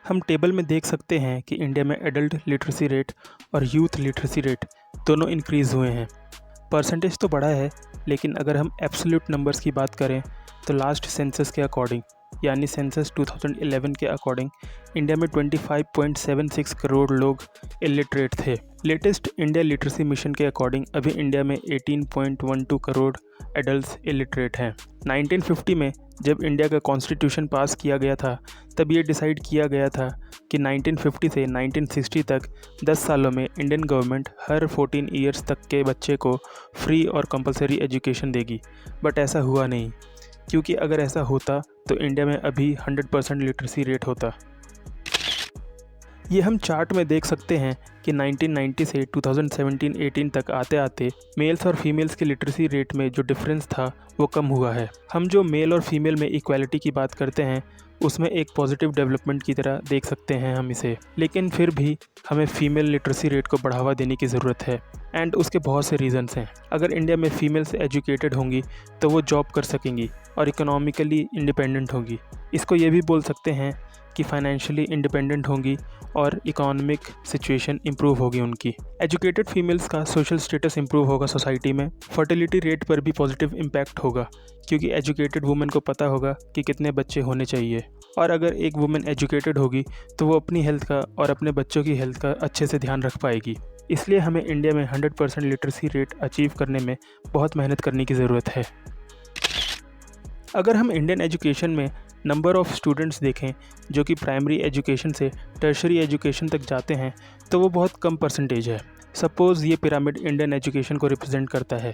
हम टेबल में देख सकते हैं कि इंडिया में एडल्ट लिटरेसी रेट और यूथ लिटरेसी रेट दोनों इंक्रीज़ हुए हैं। परसेंटेज तो बढ़ा है, लेकिन अगर हम एब्सोल्यूट नंबर्स की बात करें तो लास्ट सेंसस के अकॉर्डिंग यानी सेंसस 2011 के अकॉर्डिंग इंडिया में 25.76 करोड़ लोग इलिटरेट थे। लेटेस्ट इंडिया लिटरेसी मिशन के अकॉर्डिंग अभी इंडिया में 18.12 करोड़ एडल्ट्स इलिटरेट हैं। 1950 में जब इंडिया का कॉन्स्टिट्यूशन पास किया गया था तब ये डिसाइड किया गया था कि 1950 से 1960 तक 10 सालों में इंडियन गवर्नमेंट हर 14 ईयर्स तक के बच्चे को फ्री और कंपलसरी एजुकेशन देगी। बट ऐसा हुआ नहीं, क्योंकि अगर ऐसा होता तो इंडिया में अभी 100% लिटरेसी रेट होता। ये हम चार्ट में देख सकते हैं कि 1990 से 2017-18 तक आते आते मेल्स और फीमेल्स के लिटरेसी रेट में जो डिफरेंस था वो कम हुआ है। हम जो मेल और फीमेल में इक्वालिटी की बात करते हैं उसमें एक पॉजिटिव डेवलपमेंट की तरह देख सकते हैं हम इसे, लेकिन फिर भी हमें फ़ीमेल लिटरेसी रेट को बढ़ावा देने की ज़रूरत है एंड उसके बहुत से रीज़न्स हैं। अगर इंडिया में फ़ीमेल्स एजुकेटेड होंगी तो वो जॉब कर सकेंगी और इकोनॉमिकली इंडिपेंडेंट होंगी। इसको ये भी बोल सकते हैं कि फाइनेंशियली इंडिपेंडेंट होंगी और इकोनॉमिक सिचुएशन इम्प्रूव होगी उनकी। एजुकेटेड फीमेल्स का सोशल स्टेटस इम्प्रूव होगा सोसाइटी में। फर्टिलिटी रेट पर भी पॉजिटिव इम्पैक्ट होगा, क्योंकि एजुकेटेड वुमेन को पता होगा कि कितने बच्चे होने चाहिए। और अगर एक वुमेन एजुकेटेड होगी तो वो अपनी हेल्थ का और अपने बच्चों की हेल्थ का अच्छे से ध्यान रख पाएगी। इसलिए हमें इंडिया में 100% लिटरेसी रेट अचीव करने में बहुत मेहनत करने की ज़रूरत है। अगर हम इंडियन एजुकेशन में नंबर ऑफ़ स्टूडेंट्स देखें जो कि प्राइमरी एजुकेशन से टर्शरी एजुकेशन तक जाते हैं तो वो बहुत कम परसेंटेज है। सपोज़ ये पिरामिड इंडियन एजुकेशन को रिप्रेजेंट करता है,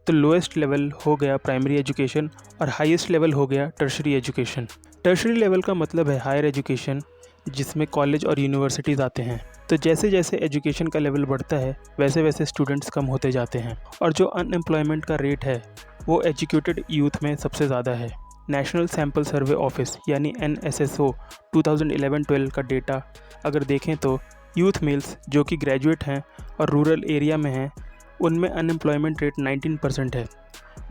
तो लोएस्ट लेवल हो गया प्राइमरी एजुकेशन और हाईएस्ट लेवल हो गया टर्शरी एजुकेशन। टर्शरी लेवल का मतलब है हायर एजुकेशन, जिसमें कॉलेज और यूनिवर्सिटीज़ आते हैं। तो जैसे जैसे एजुकेशन का लेवल बढ़ता है वैसे वैसे स्टूडेंट्स कम होते जाते हैं। और जो अनएम्प्लॉयमेंट का रेट है वो एजुकेटेड यूथ में सबसे ज़्यादा है। नेशनल सैम्पल सर्वे ऑफिस यानी NSSO 2011-12 का डेटा अगर देखें तो यूथ मेल्स जो कि ग्रेजुएट हैं और रूरल एरिया में हैं उनमें अनएम्प्लॉयमेंट रेट 19% है।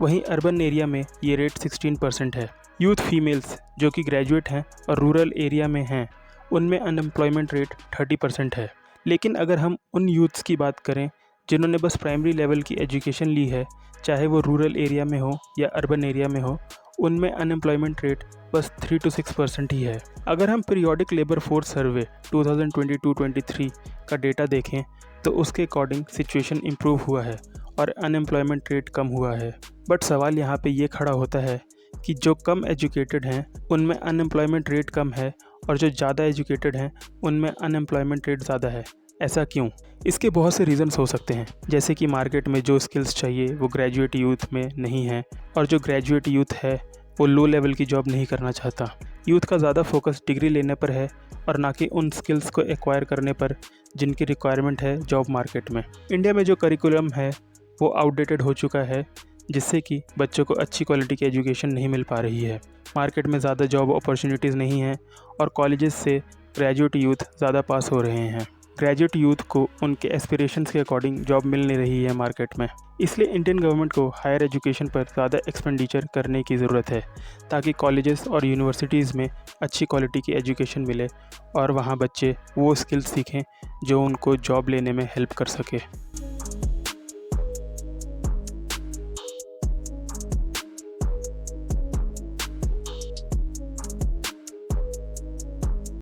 वहीं अर्बन एरिया में ये रेट 16% है। यूथ फीमेल्स जो कि ग्रेजुएट हैं और रूरल एरिया में हैं उनमें अनएम्प्लॉयमेंट रेट 30% है। लेकिन अगर हम उन यूथ्स की बात करें जिन्होंने बस प्राइमरी लेवल की एजुकेशन ली है, चाहे वो रूरल एरिया में हो या अर्बन एरिया में हो, उनमें अनएम्प्लॉयमेंट रेट बस 3 to 6% ही है। अगर हम पीरियोडिक लेबर फोर्स सर्वे 2022-23 का डेटा देखें तो उसके अकॉर्डिंग सिचुएशन इम्प्रूव हुआ है और अनएम्प्लॉयमेंट रेट कम हुआ है। बट सवाल यहाँ पे ये खड़ा होता है कि जो कम एजुकेटेड हैं उनमें अनएम्प्लॉयमेंट रेट कम है और जो ज़्यादा एजुकेटेड हैं उनमें अनएम्प्लॉयमेंट रेट ज़्यादा है। ऐसा क्यों? इसके बहुत से रीज़न्स हो सकते हैं, जैसे कि मार्केट में जो स्किल्स चाहिए वो ग्रेजुएट यूथ में नहीं है और जो ग्रेजुएट यूथ है वो लो लेवल की जॉब नहीं करना चाहता। यूथ का ज़्यादा फोकस डिग्री लेने पर है और ना कि उन स्किल्स को एक्वायर करने पर जिनकी रिक्वायरमेंट है जॉब मार्केट में। इंडिया में जो करिकुलम है वो आउटडेटेड हो चुका है, जिससे कि बच्चों को अच्छी क्वालिटी की एजुकेशन नहीं मिल पा रही है। मार्केट में ज़्यादा जॉब अपॉर्चुनिटीज़ नहीं हैं और कॉलेजेस से ग्रेजुएट यूथ ज़्यादा पास हो रहे हैं। ग्रेजुएट यूथ को उनके एस्पिरेशंस के अकॉर्डिंग जॉब मिल नहीं रही है मार्केट में। इसलिए इंडियन गवर्नमेंट को हायर एजुकेशन पर ज़्यादा एक्सपेंडिचर करने की ज़रूरत है, ताकि कॉलेजेस और यूनिवर्सिटीज़ में अच्छी क्वालिटी की एजुकेशन मिले और वहाँ बच्चे वो स्किल्स सीखें जो उनको जॉब लेने में हेल्प कर सके।